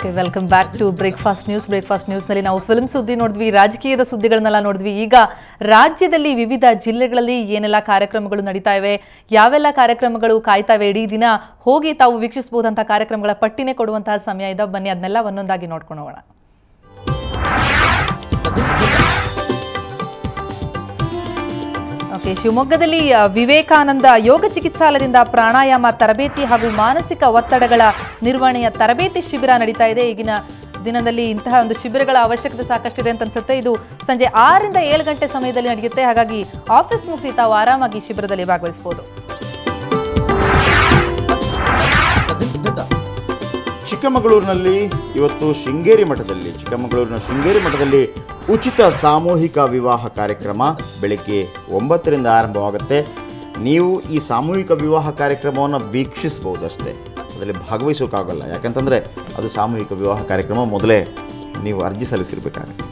Okay, welcome back to breakfast news ನಲ್ಲಿ ನಾವು film ಸುದ್ದಿ ನೋಡಿದ್ವಿ, ರಾಜಕೀಯದ ಸುದ್ದಿಗಳನ್ನೆಲ್ಲ ನೋಡಿದ್ವಿ. ಈಗ ರಾಜ್ಯದಲ್ಲಿ ವಿವಿಧ ಜಿಲ್ಲೆಗಳಲ್ಲಿ ಏನೆಲ್ಲ ಕಾರ್ಯಕ್ರಮಗಳು ನಡೀತಾ ಇವೆ, ಯಾವೆಲ್ಲ ಕಾರ್ಯಕ್ರಮಗಳು ಕಾಯ್ತಾ ಇವೆ, ಇಡೀ ದಿನ ಹೋಗಿ ತಾವು ವೀಕ್ಷಿಸಬಹುದಂತ ಕಾರ್ಯಕ್ರಮಗಳ ಪಟ್ಟಿನೇ ಕೊಡುವಂತಹ ಸಮಯ ಇದೆ. ಬನ್ನಿ ಅದನ್ನೆಲ್ಲ ಒಂದೊಂದಾಗಿ ನೋಡ್ಕೊಂಡು ಹೋಗೋಣ. ಓಕೆ, ಶಿವಮೊಗ್ಗದಲ್ಲಿ ವಿವೇಕಾನಂದ ಯೋಗ ಚಿಕಿತ್ಸಾಲಯದಿಂದ ಪ್ರಾಣಾಯಾಮ ತರಬೇತಿ ಹಾಗೂ ಮಾನಸಿಕ ಒತ್ತಡಗಳ ನಿರ್ವಹಣೆಯ ತರಬೇತಿ ಶಿಬಿರ ನಡೀತಾ ಇದೆ. ಈಗಿನ ದಿನದಲ್ಲಿ ಇಂತಹ ಒಂದು ಶಿಬಿರಗಳ ಅವಶ್ಯಕತೆ ಸಾಕಷ್ಟಿದೆ ಅಂತ ಅನ್ಸುತ್ತೆ. ಇದು ಸಂಜೆ 6 ರಿಂದ 7 ಗಂಟೆ ಸಮಯದಲ್ಲಿ ನಡೆಯುತ್ತೆ. ಹಾಗಾಗಿ ಆಫೀಸ್ ಮುಗಿಸಿ ತಾವು ಆರಾಮಾಗಿ ಶಿಬಿರದಲ್ಲಿ ಭಾಗವಹಿಸಬಹುದು. ಚಿಕ್ಕಮಗಳೂರಿನಲ್ಲಿ ಇವತ್ತು ಚಿಕ್ಕಮಗಳೂರಿನ ಶೃಂಗೇರಿ ಮಠದಲ್ಲಿ ಉಚಿತ ಸಾಮೂಹಿಕ ವಿವಾಹ ಕಾರ್ಯಕ್ರಮ ಬೆಳಗ್ಗೆ 9 ರಿಂದ ಆರಂಭವಾಗುತ್ತೆ. ನೀವು ಈ ಸಾಮೂಹಿಕ ವಿವಾಹ ಕಾರ್ಯಕ್ರಮವನ್ನು ವೀಕ್ಷಿಸಬಹುದಷ್ಟೇ, ಅದರಲ್ಲಿ ಭಾಗವಹಿಸೋಕ್ಕಾಗಲ್ಲ. ಯಾಕಂತಂದರೆ ಅದು ಸಾಮೂಹಿಕ ವಿವಾಹ ಕಾರ್ಯಕ್ರಮ, ಮೊದಲೇ ನೀವು ಅರ್ಜಿ ಸಲ್ಲಿಸಿರಬೇಕಾಗುತ್ತೆ.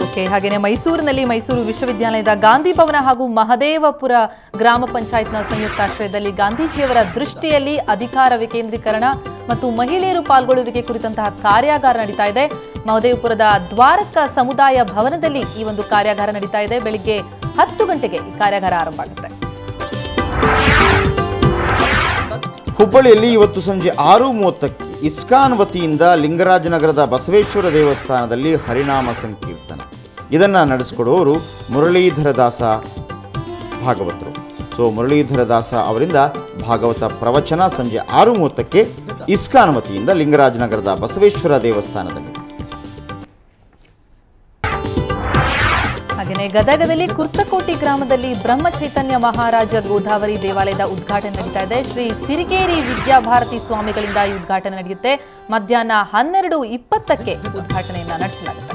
ಓಕೆ, ಹಾಗೆಯೇ ಮೈಸೂರಿನಲ್ಲಿ ಮೈಸೂರು ವಿಶ್ವವಿದ್ಯಾಲಯದ ಗಾಂಧಿ ಭವನ ಹಾಗೂ ಮಹದೇವಪುರ ಗ್ರಾಮ ಪಂಚಾಯತ್ನ ಸಂಯುಕ್ತಾಶ್ರಯದಲ್ಲಿ ಗಾಂಧೀಜಿಯವರ ದೃಷ್ಟಿಯಲ್ಲಿ ಅಧಿಕಾರ ವಿಕೇಂದ್ರೀಕರಣ ಮತ್ತು ಮಹಿಳೆಯರು ಪಾಲ್ಗೊಳ್ಳುವಿಕೆ ಕುರಿತಂತಹ ಕಾರ್ಯಾಗಾರ ನಡೀತಾ ಇದೆ. ಮಹದೇವಪುರದ ದ್ವಾರಕ ಸಮುದಾಯ ಭವನದಲ್ಲಿ ಈ ಒಂದು ಕಾರ್ಯಾಗಾರ ನಡೀತಾ ಇದೆ. ಬೆಳಿಗ್ಗೆ 10 ಗಂಟೆಗೆ ಈ ಕಾರ್ಯಾಗಾರ ಆರಂಭ ಆಗುತ್ತೆ. ಹುಬ್ಬಳ್ಳಿಯಲ್ಲಿ ಇವತ್ತು ಸಂಜೆ 6:30ಕ್ಕೆ ಇಸ್ಕಾನ್ ವತಿಯಿಂದ ಲಿಂಗರಾಜನಗರದ ಬಸವೇಶ್ವರ ದೇವಸ್ಥಾನದಲ್ಲಿ ಹರಿನಾಮ ಸಂಕೀರ್ತನ ಇದನ್ನು ನಡೆಸಿಕೊಡುವವರು ಮುರಳೀಧರ ದಾಸ ಭಾಗವತರು. ಮುರಳೀಧರ ದಾಸ ಅವರಿಂದ ಭಾಗವತ ಪ್ರವಚನ ಸಂಜೆ 6:30ಕ್ಕೆ ಇಸ್ಕಾನ್ ವತಿಯಿಂದ ಲಿಂಗರಾಜನಗರದ ಬಸವೇಶ್ವರ ದೇವಸ್ಥಾನದಲ್ಲಿ. ಹಾಗೆಯೇ ಗದಗದಲ್ಲಿ ಕುರ್ತಕೋಟಿ ಗ್ರಾಮದಲ್ಲಿ ಬ್ರಹ್ಮಚೈತನ್ಯ ಮಹಾರಾಜ ಗೋದಾವರಿ ದೇವಾಲಯದ ಉದ್ಘಾಟನೆ ನಡೀತಾ ಇದೆ. ಶ್ರೀ ಸಿರಿಗೇರಿ ವಿದ್ಯಾಭಾರತಿ ಸ್ವಾಮಿಗಳಿಂದ ಈ ಉದ್ಘಾಟನೆ ನಡೆಯುತ್ತೆ. ಮಧ್ಯಾಹ್ನ 12:20ಕ್ಕೆ ಉದ್ಘಾಟನೆಯನ್ನ ನಡೆಸಲಾಗುತ್ತೆ.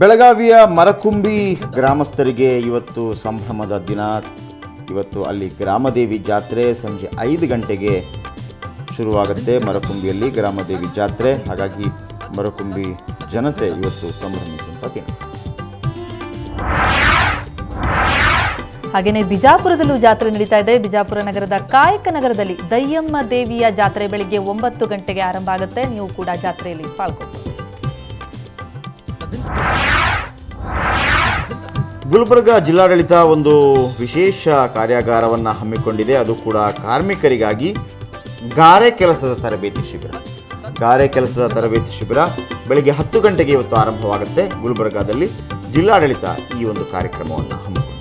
ಬೆಳಗಾವಿಯ ಮರಕುಂಬಿ ಗ್ರಾಮಸ್ಥರಿಗೆ ಇವತ್ತು ಸಂಭ್ರಮದ ದಿನ. ಇವತ್ತು ಅಲ್ಲಿ ಗ್ರಾಮದೇವಿ ಜಾತ್ರೆ ಸಂಜೆ 5 ಗಂಟೆಗೆ ಶುರುವಾಗುತ್ತೆ. ಮರಕುಂಬಿಯಲ್ಲಿ ಗ್ರಾಮದೇವಿ ಜಾತ್ರೆ, ಹಾಗಾಗಿ ಮರಕುಂಬಿ ಜನತೆ ಇವತ್ತು ಸಂಭ್ರಮಿಸುವಂಥ ದಿನ. ಹಾಗೆಯೇ ಬಿಜಾಪುರದಲ್ಲೂ ಜಾತ್ರೆ ನಡೀತಾ ಇದೆ. ಬಿಜಾಪುರ ನಗರದ ಕಾಯಕ ನಗರದಲ್ಲಿ ದಯ್ಯಮ್ಮ ದೇವಿಯ ಜಾತ್ರೆ ಬೆಳಿಗ್ಗೆ 9 ಗಂಟೆಗೆ ಆರಂಭ ಆಗುತ್ತೆ. ನೀವು ಕೂಡ ಜಾತ್ರೆಯಲ್ಲಿ ಪಾಲ್ಗೊಳ್ಳಿ. ಗುಲ್ಬರ್ಗ ಜಿಲ್ಲಾಡಳಿತ ಒಂದು ವಿಶೇಷ ಕಾರ್ಯಾಗಾರವನ್ನು ಹಮ್ಮಿಕೊಂಡಿದೆ. ಅದು ಕೂಡ ಕಾರ್ಮಿಕರಿಗಾಗಿ ಗಾರೆ ಕೆಲಸದ ತರಬೇತಿ ಶಿಬಿರ ಬೆಳಗ್ಗೆ 10 ಗಂಟೆಗೆ ಇವತ್ತು ಆರಂಭವಾಗುತ್ತೆ. ಗುಲ್ಬರ್ಗಾದಲ್ಲಿ ಜಿಲ್ಲಾಡಳಿತ ಈ ಒಂದು ಕಾರ್ಯಕ್ರಮವನ್ನು ಹಮ್ಮಿಕೊಂಡಿದೆ.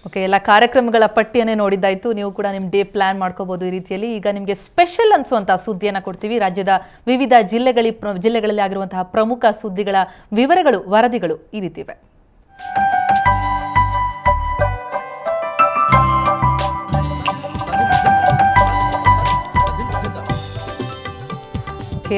ಓಕೆ, ಎಲ್ಲ ಕಾರ್ಯಕ್ರಮಗಳ ಪಟ್ಟಿಯನ್ನೇ ನೋಡಿದ್ದಾಯ್ತು. ನೀವು ಕೂಡ ನಿಮ್ಮ ಡೇ ಪ್ಲಾನ್ ಮಾಡ್ಕೋಬಹುದು ಈ ರೀತಿಯಲ್ಲಿ. ಈಗ ನಿಮಗೆ ಸ್ಪೆಷಲ್ ಅನ್ಸುವಂತಹ ಸುದ್ದಿಯನ್ನು ಕೊಡ್ತೀವಿ. ರಾಜ್ಯದ ವಿವಿಧ ಜಿಲ್ಲೆಗಳಲ್ಲಿ ಆಗಿರುವಂತಹ ಪ್ರಮುಖ ಸುದ್ದಿಗಳ ವಿವರಗಳು, ವರದಿಗಳು ಈ ರೀತಿ ಇವೆ.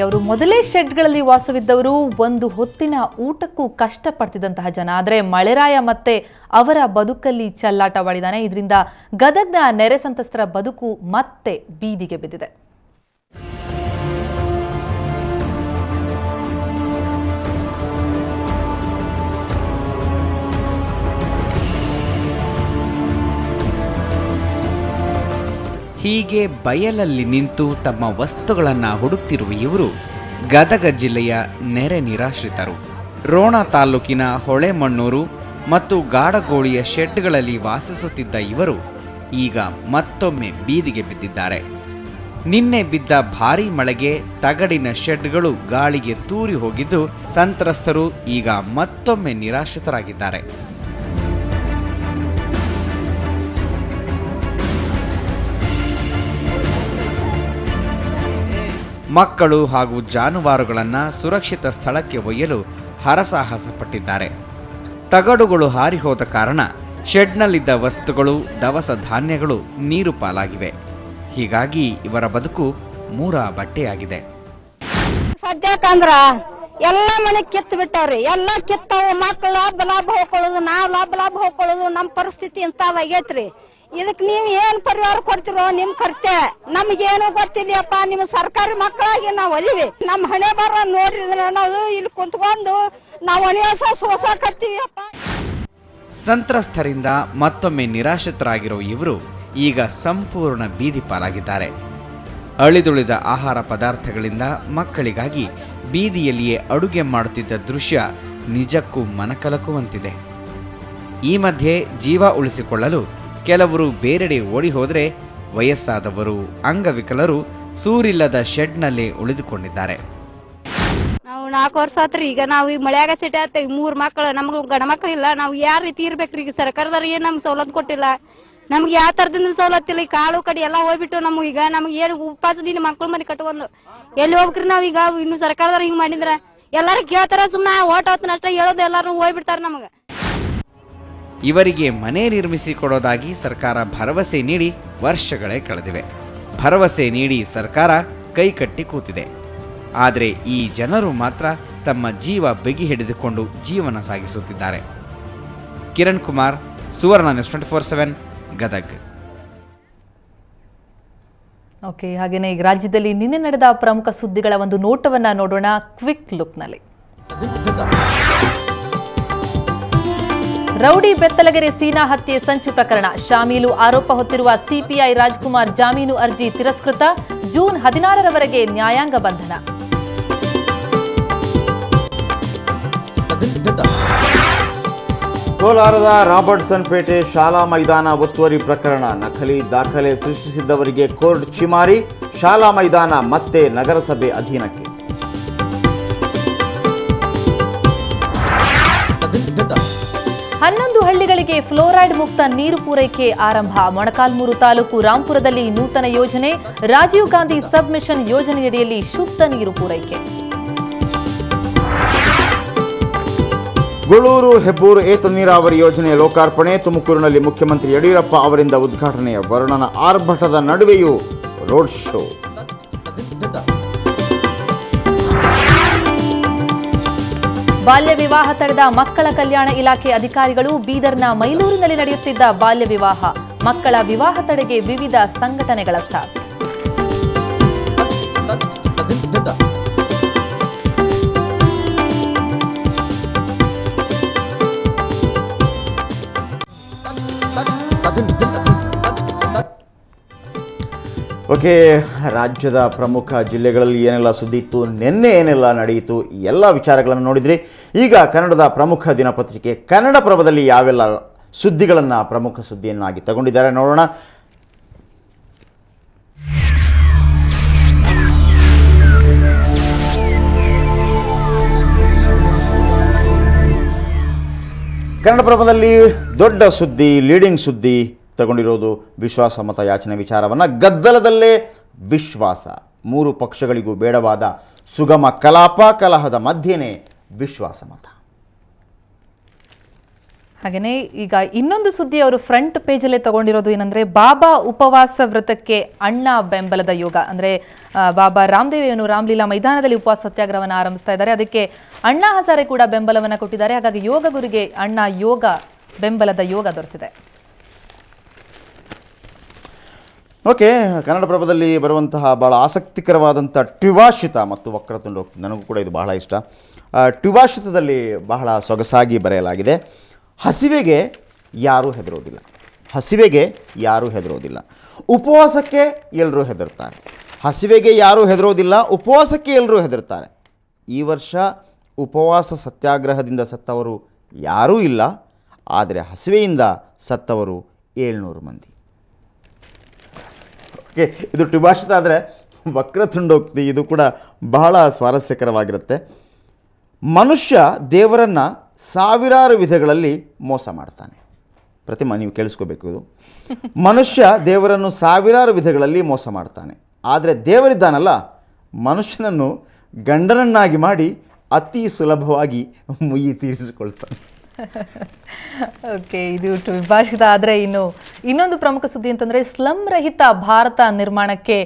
ಅವರು ಮೊದಲೇ ಶೆಡ್ಗಳಲ್ಲಿ ವಾಸವಿದ್ದವರು, ಒಂದು ಹೊತ್ತಿನ ಊಟಕ್ಕೂ ಕಷ್ಟಪಡ್ತಿದ್ದಂತಹ ಜನ. ಆದರೆ ಮಳೆರಾಯ ಮತ್ತೆ ಅವರ ಬದುಕಲ್ಲಿ ಚೆಲ್ಲಾಟವಾಡಿದ್ದಾನೆ. ಇದರಿಂದ ಗದಗ್ನ ನೆರೆ ಸಂತ್ರಸ್ತರ ಬದುಕು ಮತ್ತೆ ಬೀದಿಗೆ ಬಿದ್ದಿದೆ. ಹೀಗೆ ಬಯಲಲ್ಲಿ ನಿಂತು ತಮ್ಮ ವಸ್ತುಗಳನ್ನು ಹುಡುಕ್ತಿರುವ ಇವರು ಗದಗ ಜಿಲ್ಲೆಯ ನೆರೆ ನಿರಾಶ್ರಿತರು. ರೋಣ ತಾಲೂಕಿನ ಹೊಳೆಮಣ್ಣೂರು ಮತ್ತು ಗಾಡಗೋಳಿಯ ಶೆಡ್ಗಳಲ್ಲಿ ವಾಸಿಸುತ್ತಿದ್ದ ಇವರು ಈಗ ಮತ್ತೊಮ್ಮೆ ಬೀದಿಗೆ ಬಿದ್ದಿದ್ದಾರೆ. ನಿನ್ನೆ ಬಿದ್ದ ಭಾರೀ ಮಳೆಗೆ ತಗಡಿನ ಶೆಡ್ಗಳು ಗಾಳಿಗೆ ತೂರಿ ಹೋಗಿದ್ದು ಸಂತ್ರಸ್ತರು ಈಗ ಮತ್ತೊಮ್ಮೆ ನಿರಾಶ್ರಿತರಾಗಿದ್ದಾರೆ. ಮಕ್ಕಳು ಹಾಗೂ ಜಾನುವಾರುಗಳನ್ನು ಸುರಕ್ಷಿತ ಸ್ಥಳಕ್ಕೆ ಒಯ್ಯಲು ಹರಸಾಹಸ ಪಟ್ಟಿದ್ದಾರೆ. ತಗಡುಗಳು ಹಾರಿಹೋದ ಕಾರಣ ಶೆಡ್ನಲ್ಲಿದ್ದ ವಸ್ತುಗಳು, ದವಸ ಧಾನ್ಯಗಳು ನೀರು ಪಾಲಾಗಿವೆ. ಹೀಗಾಗಿ ಇವರ ಬದುಕು ಮೂರ ಬಟ್ಟೆಯಾಗಿದೆ. ಸದ್ಯಕ್ಕಂದ್ರ ಎಲ್ಲ ಮನೆ ಕಿತ್ತು ಬಿಟ್ಟವ್ರಿ, ಎಲ್ಲ ಕಿತ್ತವು. ಮಕ್ಕಳು ಲಾಭ ಹೋಗ್ಕೊಳ್ಳೋದು, ನಾವು ಲಾಭ ಹೋಗ್ಕೊಳ್ಳೋದು. ನಮ್ಮ ಪರಿಸ್ಥಿತಿ ಇಂಥವಾಗೈತ್ರಿ. ಇದಕ್ ನೀವ್ ಏನ್ ಪರಿಹಾರ ಕೊಡ್ತಿರೋ ನಿಮ್ ಕರ್ತೆ, ನಮ್ಗೇನು ಗೊತ್ತಿಲ್ಲಪ್ಪ. ನಿಮ್ ಸರ್ಕಾರಿ ಮಕ್ಕಳಾಗಿ ನಾವ್ ಒಲಿವಿ, ನಮ್ ಹಣೆ ಬರ ನೋಡ್ರಿ, ನಾವು ಇಲ್ಲಿ ಕುಂತ್ಕೊಂಡು ನಾವು ಅನಿವಾಸ ಸೋಸಾಕತ್ತೀವಿ ಅಪ್ಪ. ಸಂತ್ರಸ್ತರಿಂದ ಮತ್ತೊಮ್ಮೆ ನಿರಾಶ್ರಿತರಾಗಿರೋ ಇವರು ಈಗ ಸಂಪೂರ್ಣ ಬೀದಿ ಪಾಲಾಗಿದ್ದಾರೆ. ಅಳಿದುಳಿದ ಆಹಾರ ಪದಾರ್ಥಗಳಿಂದ ಮಕ್ಕಳಿಗಾಗಿ ಬೀದಿಯಲ್ಲಿಯೇ ಅಡುಗೆ ಮಾಡುತ್ತಿದ್ದ ದೃಶ್ಯ ನಿಜಕ್ಕೂ ಮನಕಲಕುವಂತಿದೆ. ಈ ಮಧ್ಯೆ ಜೀವ ಉಳಿಸಿಕೊಳ್ಳಲು ಕೆಲವರು ಬೇರೆಡೆ ಓಡಿ ಹೋದರೆ, ವಯಸ್ಸಾದವರು, ಅಂಗವಿಕಲರು ಸೂರಿಲ್ಲದ ಶೆಡ್ನಲ್ಲೇ ಉಳಿದುಕೊಂಡಿದ್ದಾರೆ. ನಾವು 4 ವರ್ಷ ಆತ್ರಿ. ಈಗ ನಾವು ಈಗ ಮಳೆಯಾಗ ಸಿಟಿ ಆತ 3 ಮಕ್ಕಳು, ನಮ್ಗೆ ಗಂಡ ಮಕ್ಕಳಿಲ್ಲ. ನಾವು ಯಾವ ರೀತಿ ಇರ್ಬೇಕ್ರಿ? ಈಗ ಸರ್ಕಾರದವ್ರು ಏನ್ ನಮ್ಗೆ ಸವಲತ್ತು ಕೊಟ್ಟಿಲ್ಲ, ನಮ್ಗೆ ಯಾವ ತರದಿಂದ ಸವಲತ್ತಿಲ್ಲ. ಈ ಕಾಳು ಕಡಿ ಎಲ್ಲ ಹೋಗ್ಬಿಟ್ಟು ನಮ್ಗೆ ಈಗ ನಮ್ಗೆ ಏನು ಉಪವಾಸದಿಂದ ಮಕ್ಕಳು ಮನೆ ಕಟ್ಕೊಂಡು ಎಲ್ಲಿ ಹೋಗ್ಬೇಕ್ರಿ? ನಾವೀಗ ಇನ್ನು ಸರ್ಕಾರದವ್ರು ಹಿಂಗ್ ಮಾಡಿದ್ರ ಎಲ್ಲಾರು ಕೇಳ್ತಾರ, ಸುಮ್ಮನೆ ಓಟ್ ಹೊತ್ತನ ಅಷ್ಟ ಹೇಳೋದು, ಎಲ್ಲಾರು ಹೋಗ್ಬಿಡ್ತಾರ ನಮ್ಗೆ. ಇವರಿಗೆ ಮನೆ ನಿರ್ಮಿಸಿ ಕೊಡೋದಾಗಿ ಸರ್ಕಾರ ಭರವಸೆ ನೀಡಿ ವರ್ಷಗಳೇ ಕಳೆದಿವೆ. ಭರವಸೆ ನೀಡಿ ಸರ್ಕಾರ ಕೈಕಟ್ಟಿ ಕೂತಿದೆ. ಆದರೆ ಈ ಜನರು ಮಾತ್ರ ತಮ್ಮ ಜೀವ ಬಿಗಿ ಹಿಡಿದುಕೊಂಡು ಜೀವನ ಸಾಗಿಸುತ್ತಿದ್ದಾರೆ. ಕಿರಣ್ ಕುಮಾರ್, ಸುವರ್ಣ ನ್ಯೂಸ್ 24/7, ಗದಗ್. ಓಕೆ, ಹಾಗೇನೇ ಈಗ ರಾಜ್ಯದಲ್ಲಿ ನಿನ್ನೆ ನಡೆದ ಪ್ರಮುಖ ಸುದ್ದಿಗಳ ಒಂದು ನೋಟವನ್ನ ನೋಡೋಣ ಕ್ವಿಕ್ ಲುಕ್ನಲ್ಲಿ. ರೌಡಿ ಬೆತ್ತಲಗೆರೆ ಸೀನಾ ಹತ್ಯೆ ಸಂಚು ಪ್ರಕರಣ ಶಾಮೀಲು ಆರೋಪ ಹೊತ್ತಿರುವ ಸಿಪಿಐ ರಾಜ್ಕುಮಾರ್ ಜಾಮೀನು ಅರ್ಜಿ ತಿರಸ್ಕೃತ. ಜೂನ್ 16ರವರೆಗೆ ನ್ಯಾಯಾಂಗ ಬಂಧನ. ಕೋಲಾರದ ರಾಬರ್ಟ್ಸನ್ ಪೇಟೆ ಶಾಲಾ ಮೈದಾನ ಒತ್ತುವರಿ ಪ್ರಕರಣ ನಕಲಿ ದಾಖಲೆ ಸೃಷ್ಟಿಸಿದ್ದವರಿಗೆ ಕೋರ್ಟ್ ಚಿಮಾರಿ. ಶಾಲಾ ಮೈದಾನ ಮತ್ತೆ ನಗರಸಭೆ ಅಧೀನಕ್ಕೆ. ಹನ್ನೊಂದು ಹಳ್ಳಿಗಳಿಗೆ ಫ್ಲೋರೈಡ್ ಮುಕ್ತ ನೀರು ಪೂರೈಕೆ ಆರಂಭ. ಮೊಣಕಾಲ್ಮೂರು ತಾಲೂಕು ರಾಂಪುರದಲ್ಲಿ ನೂತನ ಯೋಜನೆ. ರಾಜೀವ್ ಗಾಂಧಿ ಸಬ್ ಮಿಷನ್ ಯೋಜನೆಯಡಿಯಲ್ಲಿ ಶುದ್ಧ ನೀರು ಪೂರೈಕೆ. ಗೊಳೂರು ಹೆಬ್ಬೂರು ಏತ ನೀರಾವರಿ ಯೋಜನೆ ಲೋಕಾರ್ಪಣೆ. ತುಮಕೂರಿನಲ್ಲಿ ಮುಖ್ಯಮಂತ್ರಿ ಯಡಿಯೂರಪ್ಪ ಅವರಿಂದ ಉದ್ಘಾಟನೆ. ವರುಣನ ಆರ್ಭಟದ ನಡುವೆಯೂ ರೋಡ್ ಶೋ. ಬಾಲ್ಯ ವಿವಾಹ ತಡೆದ ಮಕ್ಕಳ ಕಲ್ಯಾಣ ಇಲಾಖೆ ಅಧಿಕಾರಿಗಳು. ಬೀದರ್ನ ಮೈಲೂರಿನಲ್ಲಿ ನಡೆಯುತ್ತಿದ್ದ ಬಾಲ್ಯ ವಿವಾಹ. ಮಕ್ಕಳ ವಿವಾಹ ತಡೆಗೆ ವಿವಿಧ ಸಂಘಟನೆಗಳ ಸಾಥ್. ಓಕೆ, ರಾಜ್ಯದ ಪ್ರಮುಖ ಜಿಲ್ಲೆಗಳಲ್ಲಿ ಏನೆಲ್ಲ ಸುದ್ದಿ ಇತ್ತು, ನಿನ್ನೆ ಏನೆಲ್ಲ ನಡೆಯಿತು, ಎಲ್ಲ ವಿಚಾರಗಳನ್ನು ನೋಡಿದ್ರಿ. ಈಗ ಕನ್ನಡದ ಪ್ರಮುಖ ದಿನಪತ್ರಿಕೆ ಕನ್ನಡಪ್ರಭದಲ್ಲಿ ಯಾವೆಲ್ಲ ಸುದ್ದಿಗಳನ್ನು ಪ್ರಮುಖ ಸುದ್ದಿಯನ್ನಾಗಿ ತಗೊಂಡಿದ್ದಾರೆ ನೋಡೋಣ. ಕನ್ನಡಪ್ರಭದಲ್ಲಿ ದೊಡ್ಡ ಸುದ್ದಿ, ಲೀಡಿಂಗ್ ಸುದ್ದಿ ತಗೊಂಡಿರೋದು ವಿಶ್ವಾಸ ಮತ ಯಾಚನೆ ವಿಚಾರವನ್ನು. ಗದ್ದಲದಲ್ಲೇ ವಿಶ್ವಾಸ. 3 ಪಕ್ಷಗಳಿಗೂ ಬೇಡವಾದ ಸುಗಮ ಕಲಾಹದ ಮಧ್ಯೆನೇ ವಿಶ್ವಾಸ ಮತ. ಹಾಗೆಯೇ ಈಗ ಇನ್ನೊಂದು ಸುದ್ದಿ ಅವರು ಫ್ರಂಟ್ ಪೇಜಲ್ಲೇ ತಗೊಂಡಿರೋದು ಏನಂದ್ರೆ, ಬಾಬಾ ಉಪವಾಸ ವ್ರತಕ್ಕೆ ಅಣ್ಣ ಬೆಂಬಲದ ಯೋಗ. ಅಂದ್ರೆ ಬಾಬಾ ರಾಮದೇವ್ ಏನು ರಾಮಲೀಲಾ ಮೈದಾನದಲ್ಲಿ ಉಪವಾಸ ಸತ್ಯಾಗ್ರಹವನ್ನು ಆರಂಭಿಸ್ತಾ ಇದ್ದಾರೆ. ಅದಕ್ಕೆ ಅಣ್ಣಾ ಹಜಾರೆ ಕೂಡ ಬೆಂಬಲವನ್ನು ಕೊಟ್ಟಿದ್ದಾರೆ. ಹಾಗಾಗಿ ಯೋಗ ಗುರಿಗೆ ಅಣ್ಣ ಯೋಗ ಬೆಂಬಲದ ಯೋಗ ದೊರೆತಿದೆ. ಓಕೆ, ಕನ್ನಡಪ್ರಭದಲ್ಲಿ ಬರುವಂತಹ ಭಾಳ ಆಸಕ್ತಿಕರವಾದಂಥ ಟ್ವಿಭಾಷಿತ ಮತ್ತು ವಕ್ರತುಂಡ ಹೋಗ್ತದೆ. ನನಗೂ ಕೂಡ ಇದು ಬಹಳ ಇಷ್ಟ. ಟ್ವಿಭಾಷಿತದಲ್ಲಿ ಬಹಳ ಸೊಗಸಾಗಿ ಬರೆಯಲಾಗಿದೆ. ಹಸಿವೆಗೆ ಯಾರೂ ಹೆದರೋದಿಲ್ಲ. ಹಸಿವೆಗೆ ಯಾರೂ ಹೆದರೋದಿಲ್ಲ. ಉಪವಾಸಕ್ಕೆ ಎಲ್ಲರೂ ಹೆದರ್ತಾರೆ. ಹಸಿವೆಗೆ ಯಾರೂ ಹೆದರೋದಿಲ್ಲ, ಉಪವಾಸಕ್ಕೆ ಎಲ್ಲರೂ ಹೆದರ್ತಾರೆ. ಈ ವರ್ಷ ಉಪವಾಸ ಸತ್ಯಾಗ್ರಹದಿಂದ ಸತ್ತವರು ಯಾರೂ ಇಲ್ಲ. ಆದರೆ ಹಸಿವೆಯಿಂದ ಸತ್ತವರು 700 ಮಂದಿ. ಓಕೆ, ಇದು ಟ್ವಿಭಾಷಿತ. ಆದರೆ ವಕ್ರತುಂಡೋಕ್ತಿ ಇದು ಕೂಡ ಬಹಳ ಸ್ವಾರಸ್ಯಕರವಾಗಿರುತ್ತೆ. ಮನುಷ್ಯ ದೇವರನ್ನು ಸಾವಿರಾರು ವಿಧಗಳಲ್ಲಿ ಮೋಸ ಮಾಡ್ತಾನೆ. ಪ್ರತಿಮಾ, ನೀವು ಕೇಳಿಸ್ಕೋಬೇಕು ಇದು. ಮನುಷ್ಯ ದೇವರನ್ನು ಸಾವಿರಾರು ವಿಧಗಳಲ್ಲಿ ಮೋಸ ಮಾಡ್ತಾನೆ. ಆದರೆ ದೇವರಿದ್ದಾನಲ್ಲ, ಮನುಷ್ಯನನ್ನು ಗಂಡನನ್ನಾಗಿ ಮಾಡಿ ಅತಿ ಸುಲಭವಾಗಿ ಮುಯಿ ತೀರಿಸಿಕೊಳ್ತಾನೆ. ಓಕೆ, ಇದು ವಿಭಾಷಿತ. ಆದರೆ ಇನ್ನೊಂದು ಪ್ರಮುಖ ಸುದ್ದಿ ಅಂತಂದ್ರೆ, ಸ್ಲಂ ರಹಿತ ಭಾರತ ನಿರ್ಮಾಣಕ್ಕೆ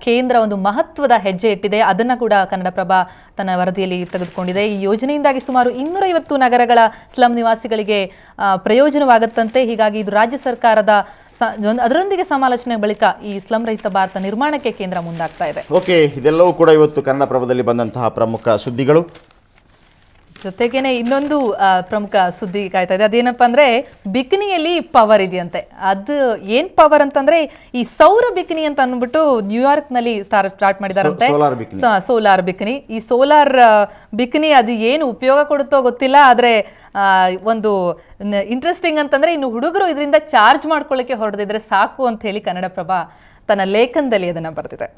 ಕೇಂದ್ರ ಒಂದು ಮಹತ್ವದ ಹೆಜ್ಜೆ ಇಟ್ಟಿದೆ. ಅದನ್ನು ಕೂಡ ಕನ್ನಡಪ್ರಭ ತನ್ನ ವರದಿಯಲ್ಲಿ ತೆಗೆದುಕೊಂಡಿದೆ. ಈ ಯೋಜನೆಯಿಂದಾಗಿ ಸುಮಾರು 250 ನಗರಗಳ ಸ್ಲಂ ನಿವಾಸಿಗಳಿಗೆ ಪ್ರಯೋಜನವಾಗುತ್ತಂತೆ. ಹೀಗಾಗಿ ಇದು ರಾಜ್ಯ ಸರ್ಕಾರದ ಅದರೊಂದಿಗೆ ಸಮಾಲೋಚನೆ ಬಳಿಕ ಈ ಸ್ಲಂ ರಹಿತ ಭಾರತ ನಿರ್ಮಾಣಕ್ಕೆ ಕೇಂದ್ರ ಮುಂದಾಗ್ತಾ ಇದೆ. ಓಕೆ, ಇದೆಲ್ಲವೂ ಕೂಡ ಇವತ್ತು ಕನ್ನಡಪ್ರಭದಲ್ಲಿ ಬಂದಂತಹ ಪ್ರಮುಖ ಸುದ್ದಿಗಳು. ಜೊತೆಗೇನೆ ಇನ್ನೊಂದು ಪ್ರಮುಖ ಸುದ್ದಿ ಕಾಯ್ತಾ ಇದೆ. ಅದೇನಪ್ಪ ಅಂದ್ರೆ ಬಿಕಿನಿಯಲ್ಲಿ ಪವರ್ ಇದೆಯಂತೆ. ಅದು ಏನ್ ಪವರ್ ಅಂತಂದ್ರೆ ಈ ಸೌರ ಬಿಕಿನಿ ಅಂತ ಅಂದ್ಬಿಟ್ಟು ನ್ಯೂಯಾರ್ಕ್ ನಲ್ಲಿ ಸ್ಟಾರ್ಟ್ ಮಾಡಿದಾರಂತೆ. Solar bikini. ಈ ಸೋಲಾರ್ ಬಿಕಿನಿ ಅದು ಏನು ಉಪಯೋಗ ಕೊಡುತ್ತೋ ಗೊತ್ತಿಲ್ಲ. ಆದ್ರೆ ಒಂದು ಇಂಟ್ರೆಸ್ಟಿಂಗ್ ಅಂತಂದ್ರೆ ಇನ್ನು ಹುಡುಗರು ಇದರಿಂದ ಚಾರ್ಜ್ ಮಾಡ್ಕೊಳ್ಳಿಕ್ಕೆ ಹೊರಡಿದ್ರೆ ಸಾಕು ಅಂತ ಹೇಳಿ ಕನ್ನಡಪ್ರಭ ತನ್ನ ಲೇಖನದಲ್ಲಿ ಅದನ್ನ ಬರೆದಿದೆ.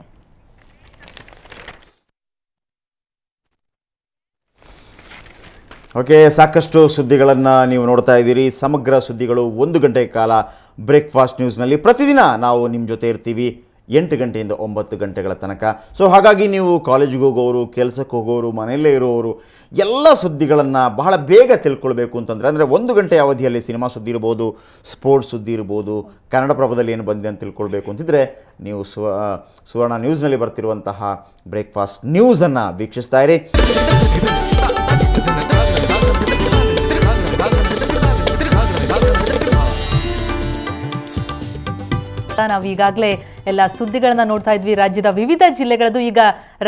ಓಕೆ, ಸಾಕಷ್ಟು ಸುದ್ದಿಗಳನ್ನು ನೀವು ನೋಡ್ತಾ ಇದ್ದೀರಿ. ಸಮಗ್ರ ಸುದ್ದಿಗಳು 1 ಗಂಟೆ ಕಾಲ ಬ್ರೇಕ್ಫಾಸ್ಟ್ ನ್ಯೂಸ್ನಲ್ಲಿ ಪ್ರತಿದಿನ ನಾವು ನಿಮ್ಮ ಜೊತೆ ಇರ್ತೀವಿ 8 ಗಂಟೆಯಿಂದ 9 ಗಂಟೆಗಳ ತನಕ. ಸೊ ಹಾಗಾಗಿ ನೀವು ಕಾಲೇಜಿಗೆ ಹೋಗೋರು, ಕೆಲಸಕ್ಕೆ ಹೋಗೋರು, ಮನೆಯಲ್ಲೇ ಇರೋರು ಎಲ್ಲ ಸುದ್ದಿಗಳನ್ನು ಬಹಳ ಬೇಗ ತಿಳ್ಕೊಳ್ಬೇಕು ಅಂತಂದರೆ, ಅಂದರೆ 1 ಗಂಟೆಯ ಅವಧಿಯಲ್ಲಿ ಸಿನಿಮಾ ಸುದ್ದಿ ಇರ್ಬೋದು, ಸ್ಪೋರ್ಟ್ಸ್ ಸುದ್ದಿ ಇರ್ಬೋದು, ಕನ್ನಡಪ್ರಭದಲ್ಲಿ ಏನು ಬಂದಿದೆ ಅಂತ ತಿಳ್ಕೊಳ್ಬೇಕು ಅಂತಿದ್ರೆ ನೀವು ಸುವರ್ಣ ನ್ಯೂಸ್ನಲ್ಲಿ ಬರ್ತಿರುವಂತಹ ಬ್ರೇಕ್ಫಾಸ್ಟ್ ನ್ಯೂಸನ್ನು ವೀಕ್ಷಿಸ್ತಾ ಇರಿ. ನಾವು ಈಗಾಗಲೇ ಎಲ್ಲ ಸುದ್ದಿಗಳನ್ನ ನೋಡ್ತಾ ಇದ್ವಿ ರಾಜ್ಯದ ವಿವಿಧ ಜಿಲ್ಲೆಗಳದ್ದು. ಈಗ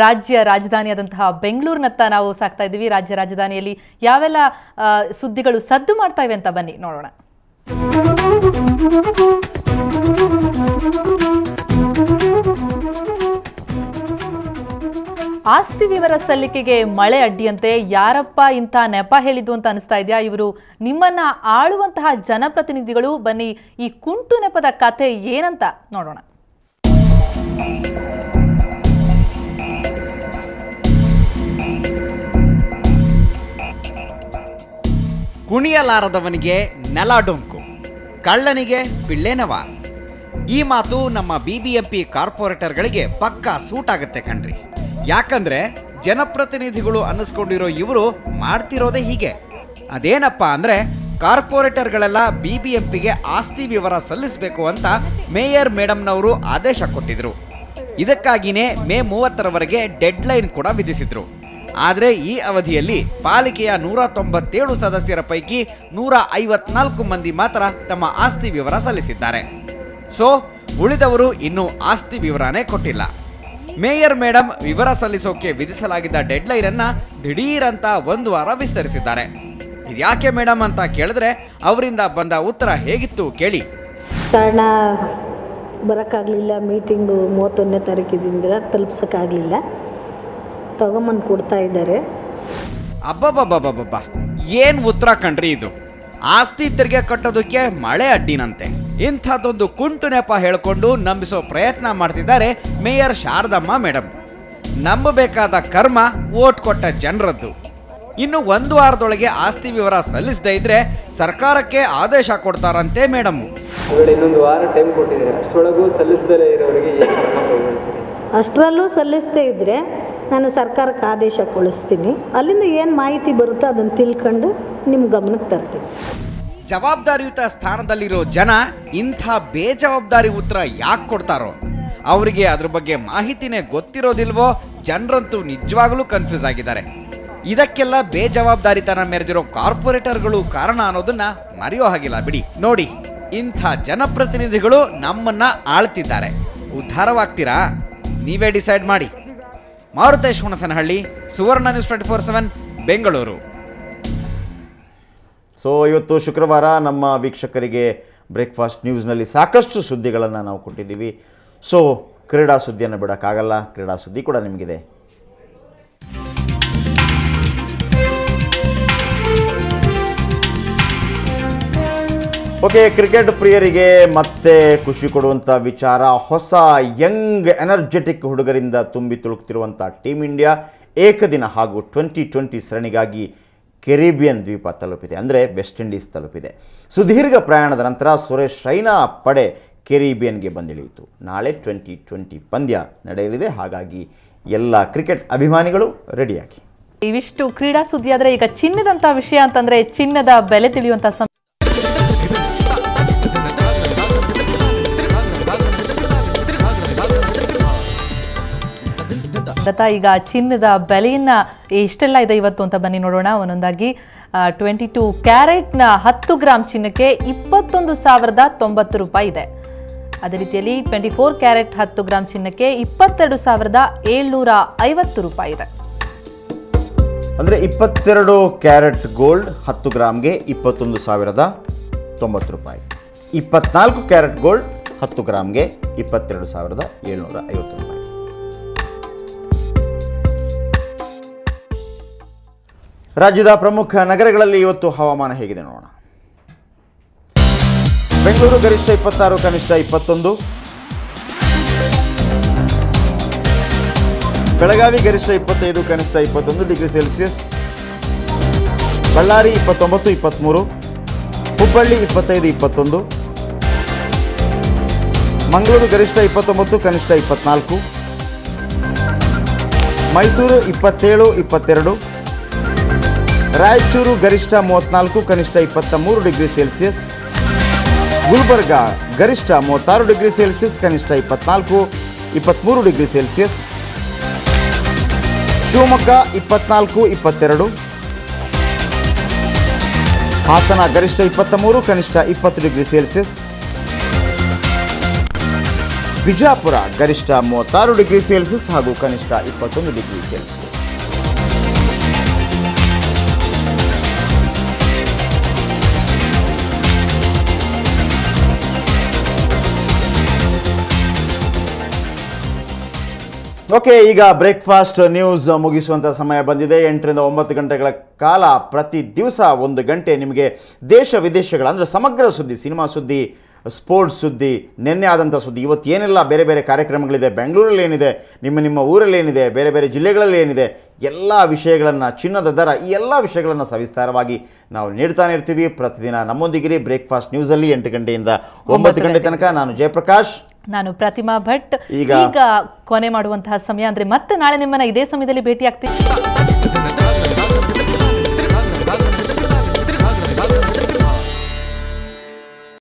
ರಾಜ್ಯ ರಾಜಧಾನಿಯಾದಂತಹ ಬೆಂಗಳೂರಿನತ್ತ ನಾವು ಸಾಕ್ತಾ ಇದ್ವಿ. ರಾಜ್ಯ ರಾಜಧಾನಿಯಲ್ಲಿ ಯಾವೆಲ್ಲ ಸುದ್ದಿಗಳು ಸದ್ದು ಮಾಡ್ತಾ ಇವೆ ಅಂತ ಬನ್ನಿ ನೋಡೋಣ. ಆಸ್ತಿ ವಿವರ ಸಲ್ಲಿಕೆಗೆ ಮಳೆ ಅಡ್ಡಿಯಂತೆ. ಯಾರಪ್ಪ ಇಂಥ ನೆಪ ಹೇಳಿದ್ದು ಅಂತ ಅನಿಸ್ತಾ ಇದೆಯಾ? ಇವರು ನಿಮ್ಮನ್ನ ಆಳುವಂತಹ ಜನಪ್ರತಿನಿಧಿಗಳು. ಬನ್ನಿ ಈ ಕುಂಟು ನೆಪದ ಕಥೆ ಏನಂತ ನೋಡೋಣ. ಕುಣಿಯಲಾರದವನಿಗೆ ನೆಲ ಡೊಂಕು, ಕಳ್ಳನಿಗೆ ಪಿಳ್ಳೆನವ. ಈ ಮಾತು ನಮ್ಮ ಬಿಬಿಎಂಪಿ ಕಾರ್ಪೊರೇಟರ್ಗಳಿಗೆ ಪಕ್ಕಾ ಸೂಟ್ ಆಗುತ್ತೆ ಕಣ್ರಿ. ಯಾಕಂದ್ರೆ ಜನಪ್ರತಿನಿಧಿಗಳು ಅನ್ನಿಸ್ಕೊಂಡಿರೋ ಇವರು ಮಾಡ್ತಿರೋದೇ ಹೀಗೆ. ಅದೇನಪ್ಪ ಅಂದ್ರೆ ಕಾರ್ಪೊರೇಟರ್ಗಳೆಲ್ಲ ಬಿಬಿಎಂಪಿಗೆ ಆಸ್ತಿ ವಿವರ ಸಲ್ಲಿಸಬೇಕು ಅಂತ ಮೇಯರ್ ಮೇಡಮ್ನವರು ಆದೇಶ ಕೊಟ್ಟಿದ್ರು. ಇದಕ್ಕಾಗಿಯೇ ಮೇ 30ರವರೆಗೆ ಡೆಡ್ಲೈನ್ ಕೂಡ ವಿಧಿಸಿದ್ರು. ಆದರೆ ಈ ಅವಧಿಯಲ್ಲಿ ಪಾಲಿಕೆಯ 197 ಸದಸ್ಯರ ಪೈಕಿ 154 ಮಂದಿ ಮಾತ್ರ ತಮ್ಮ ಆಸ್ತಿ ವಿವರ ಸಲ್ಲಿಸಿದ್ದಾರೆ. ಸೊ ಉಳಿದವರು ಇನ್ನೂ ಆಸ್ತಿ ವಿವರನೇ ಕೊಟ್ಟಿಲ್ಲ. ಮೇಯರ್ ಮೇಡಮ್ ವಿವರ ಸಲ್ಲಿಸೋಕೆ ವಿಧಿಸಲಾಗಿದ್ದ ಡೆಡ್ಲೈನ್ ಅನ್ನ ದಿಢೀರಂತ 1 ವಾರ ವಿಸ್ತರಿಸಿದ್ದಾರೆ. ಇದ್ಯಾಕೆ ಮೇಡಮ್ ಅಂತ ಕೇಳಿದ್ರೆ ಅವರಿಂದ ಬಂದ ಉತ್ತರ ಹೇಗಿತ್ತು ಕೇಳಿ. ಕಾರಣ ಬರೋಕ್ಕಾಗಲಿಲ್ಲ, ಮೀಟಿಂಗು 31ನೇ ತಾರೀಕಿದಿಂದ ತಲುಪ್ಸೋಕ್ಕಾಗಲಿಲ್ಲ, ತಗೊಂಬಂದು ಕೊಡ್ತಾ ಇದ್ದಾರೆ. ಅಬ್ಬಬ್ಬಬ್ಬಬ್ಬಬ್ಬ, ಏನ್ ಉತ್ತರ ಕಣ್ರಿ ಇದು. ಆಸ್ತಿ ತೆರಿಗೆ ಕಟ್ಟೋದಕ್ಕೆ ಮಳೆ ಅಡ್ಡಿನಂತೆ. ಇಂಥದ್ದೊಂದು ಕುಂಟು ನೆಪ ಹೇಳ್ಕೊಂಡು ನಂಬಿಸೋ ಪ್ರಯತ್ನ ಮಾಡ್ತಿದ್ದಾರೆ ಮೇಯರ್ ಶಾರದಮ್ಮ ಮೇಡಮ್. ನಂಬಬೇಕಾದ ಕರ್ಮ ವೋಟ್ ಕೊಟ್ಟ ಜನರದ್ದು. ಇನ್ನು 1 ವಾರದೊಳಗೆ ಆಸ್ತಿ ವಿವರ ಸಲ್ಲಿಸದೇ ಇದ್ರೆ ಸರ್ಕಾರಕ್ಕೆ ಆದೇಶ ಕೊಡ್ತಾರಂತೆ ಮೇಡಮ್. ಇನ್ನೊಂದು ವಾರ ಟೈಮ್ ಕೊಟ್ಟಿದ್ದಾರೆ, ಅಷ್ಟರೊಳಗೂ ಸಲ್ಲಿಸದೇ ಇರೋರಿಗೆ ಅಷ್ಟರಲ್ಲೂ ಸಲ್ಲಿಸದೇ ಇದ್ದರೆ ನಾನು ಸರ್ಕಾರಕ್ಕೆ ಆದೇಶ ಕಳಿಸ್ತೀನಿ. ಅಲ್ಲಿಂದ ಏನು ಮಾಹಿತಿ ಬರುತ್ತೋ ಅದನ್ನು ತಿಳ್ಕೊಂಡು ನಿಮ್ಮ ಗಮನಕ್ಕೆ ತರ್ತೀನಿ. ಜವಾಬ್ದಾರಿಯುತ ಸ್ಥಾನದಲ್ಲಿರೋ ಜನ ಇಂಥ ಬೇಜವಾಬ್ದಾರಿ ಉತ್ತರ ಯಾಕೆ ಕೊಡ್ತಾರೋ? ಅವರಿಗೆ ಅದ್ರ ಬಗ್ಗೆ ಮಾಹಿತಿನೇ ಗೊತ್ತಿರೋದಿಲ್ವೋ? ಜನರಂತೂ ನಿಜವಾಗ್ಲೂ ಕನ್ಫ್ಯೂಸ್ ಆಗಿದ್ದಾರೆ. ಇದಕ್ಕೆಲ್ಲ ಬೇಜವಾಬ್ದಾರಿತನ ಮೆರೆದಿರೋ ಕಾರ್ಪೊರೇಟರ್ಗಳು ಕಾರಣ ಅನ್ನೋದನ್ನ ಮರೆಯೋ ಹಾಗಿಲ್ಲ ಬಿಡಿ. ನೋಡಿ, ಇಂಥ ಜನಪ್ರತಿನಿಧಿಗಳು ನಮ್ಮನ್ನ ಆಳ್ತಿದ್ದಾರೆ. ಉದ್ಧಾರವಾಗ್ತೀರಾ? ನೀವೇ ಡಿಸೈಡ್ ಮಾಡಿ. ಮಾರುತೇಶ್ ಹುಣಸನಹಳ್ಳಿ, ಸುವರ್ಣ ನ್ಯೂಸ್ 24/7 ಬೆಂಗಳೂರು. ಸೊ ಇವತ್ತು ಶುಕ್ರವಾರ ನಮ್ಮ ವೀಕ್ಷಕರಿಗೆ ಬ್ರೇಕ್ಫಾಸ್ಟ್ ನ್ಯೂಸ್ನಲ್ಲಿ ಸಾಕಷ್ಟು ಸುದ್ದಿಗಳನ್ನು ನಾವು ಕೊಟ್ಟಿದ್ದೀವಿ. ಸೊ ಕ್ರೀಡಾ ಸುದ್ದಿಯನ್ನು ಬಿಡೋಕ್ಕಾಗಲ್ಲ, ಕ್ರೀಡಾ ಸುದ್ದಿ ಕೂಡ ನಿಮಗಿದೆ. ಓಕೆ, ಕ್ರಿಕೆಟ್ ಪ್ರಿಯರಿಗೆ ಮತ್ತೆ ಖುಷಿ ಕೊಡುವಂಥ ವಿಚಾರ. ಹೊಸ ಯಂಗ್ ಎನರ್ಜೆಟಿಕ್ ಹುಡುಗರಿಂದ ತುಂಬಿ ತುಳುಕ್ತಿರುವಂಥ ಟೀಮ್ ಇಂಡಿಯಾ ಏಕದಿನ ಹಾಗೂ 2020 ಸರಣಿಗಾಗಿ ಕೆರಿಬಿಯನ್ ದ್ವೀಪ ತಲುಪಿದೆ, ಅಂದರೆ ವೆಸ್ಟ್ ಇಂಡೀಸ್ ತಲುಪಿದೆ. ಸುದೀರ್ಘ ಪ್ರಯಾಣದ ನಂತರ ಸುರೇಶ್ ರೈನಾ ಪಡೆ ಕೆರಿಬಿಯನ್ಗೆ ಬಂದಿಳಿಯಿತು. ನಾಳೆ 2020 ಪಂದ್ಯ ನಡೆಯಲಿದೆ. ಹಾಗಾಗಿ ಎಲ್ಲ ಕ್ರಿಕೆಟ್ ಅಭಿಮಾನಿಗಳು ರೆಡಿಯಾಗಿ. ಇವಿಷ್ಟು ಕ್ರೀಡಾ ಸುದ್ದಿ. ಆದರೆ ಈಗ ಚಿನ್ನದಂಥ ವಿಷಯ ಅಂತಂದರೆ ಚಿನ್ನದ ಬೆಲೆ ತಿಳಿಯುವಂಥ ಈಗ ಚಿನ್ನದ ಬೆಲೆಯನ್ನ ಎಷ್ಟೆಲ್ಲ ಇದೆ ಇವತ್ತು ಅಂತ ಬನ್ನಿ ನೋಡೋಣ ಒಂದೊಂದಾಗಿ. 22 ಕ್ಯಾರೆಟ್ನ 10 ಗ್ರಾಮ್ ಚಿನ್ನಕ್ಕೆ 21,090 ರೂಪಾಯಿ ಇದೆ. ಅದೇ ರೀತಿಯಲ್ಲಿ 24 ಕ್ಯಾರೆಟ್ 10 ಗ್ರಾಂ ಚಿನ್ನಕ್ಕೆ 22,750 ರೂಪಾಯಿ ಇದೆ. ಅಂದರೆ 22 ಕ್ಯಾರೆಟ್ ಗೋಲ್ಡ್ 10 ಗ್ರಾಮ್ಗೆ 21,090 ರೂಪಾಯಿ. 24 ಕ್ಯಾರೆಟ್ ಗೋಲ್ಡ್ 10 ಗ್ರಾಮ್ಗೆ 22,750 ರೂಪಾಯಿ. ರಾಜ್ಯದ ಪ್ರಮುಖ ನಗರಗಳಲ್ಲಿ ಇವತ್ತು ಹವಾಮಾನ ಹೇಗಿದೆ ನೋಡೋಣ. ಬೆಂಗಳೂರು ಗರಿಷ್ಠ 26, ಕನಿಷ್ಠ 21. ಬೆಳಗಾವಿ ಗರಿಷ್ಠ 25, ಕನಿಷ್ಠ 21 ಡಿಗ್ರಿ ಸೆಲ್ಸಿಯಸ್. ಬಳ್ಳಾರಿ 29, 23. ಹುಬ್ಬಳ್ಳಿ 25, 21. ಮಂಗಳೂರು ಗರಿಷ್ಠ 29, ಕನಿಷ್ಠ 24. ಮೈಸೂರು 27, 22. ರಾಯಚೂರು ಗರಿಷ್ಠ 34, ಕನಿಷ್ಠ 23 ಡಿಗ್ರಿ ಸೆಲ್ಸಿಯಸ್. ಗುಲ್ಬರ್ಗ ಗರಿಷ್ಠ 36 ಡಿಗ್ರಿ ಸೆಲ್ಸಿಯಸ್, ಕನಿಷ್ಠ 24, 23 ಡಿಗ್ರಿ ಸೆಲ್ಸಿಯಸ್. ಶಿವಮೊಗ್ಗ 24, 22. ಹಾಸನ ಗರಿಷ್ಠ 23, ಕನಿಷ್ಠ 20 ಡಿಗ್ರಿ ಸೆಲ್ಸಿಯಸ್. ಬಿಜಾಪುರ ಗರಿಷ್ಠ 36 ಡಿಗ್ರಿ ಸೆಲ್ಸಿಯಸ್ ಹಾಗೂ ಕನಿಷ್ಠ 21 ಡಿಗ್ರಿ ಸೆಲ್ಸಿಯಸ್. ಓಕೆ, ಈಗ ಬ್ರೇಕ್ಫಾಸ್ಟ್ ನ್ಯೂಸ್ ಮುಗಿಸುವಂಥ ಸಮಯ ಬಂದಿದೆ. 8 ರಿಂದ 9 ಗಂಟೆಗಳ ಕಾಲ ಪ್ರತಿ ದಿವಸ 1 ಗಂಟೆ ನಿಮಗೆ ದೇಶ ವಿದೇಶಗಳ ಅಂದರೆ ಸಮಗ್ರ ಸುದ್ದಿ, ಸಿನಿಮಾ ಸುದ್ದಿ, ಸ್ಪೋರ್ಟ್ಸ್ ಸುದ್ದಿ, ನಿನ್ನೆ ಆದಂಥ ಸುದ್ದಿ, ಇವತ್ತು ಏನೆಲ್ಲ ಬೇರೆ ಬೇರೆ ಕಾರ್ಯಕ್ರಮಗಳಿದೆ, ಬೆಂಗಳೂರಲ್ಲಿ ಏನಿದೆ, ನಿಮ್ಮ ಊರಲ್ಲಿ ಏನಿದೆ, ಬೇರೆ ಬೇರೆ ಜಿಲ್ಲೆಗಳಲ್ಲಿ ಏನಿದೆ, ಎಲ್ಲ ವಿಷಯಗಳನ್ನು, ಚಿನ್ನದ ದರ, ಈ ಎಲ್ಲ ವಿಷಯಗಳನ್ನು ಸವಿಸ್ತಾರವಾಗಿ ನಾವು ನೀಡ್ತಾನೆ ಇರ್ತೀವಿ. ಪ್ರತಿದಿನ ನಮ್ಮೊಂದಿಗಿರಿ ಬ್ರೇಕ್ಫಾಸ್ಟ್ ನ್ಯೂಸಲ್ಲಿ 8 ಗಂಟೆಯಿಂದ 9 ಗಂಟೆ ತನಕ. ನಾನು ಜಯಪ್ರಕಾಶ್, ನಾನು ಪ್ರತಿಮಾ ಭಟ್. ಈಗ ಕೊನೆ ಮಾಡುವಂತಹ ಸಮಯ, ಅಂದ್ರೆ ಮತ್ತೆ ನಾಳೆ ನಿಮ್ಮನ್ನ ಇದೇ ಸಮಯದಲ್ಲಿ ಭೇಟಿ ಆಗ್ತೀವಿ.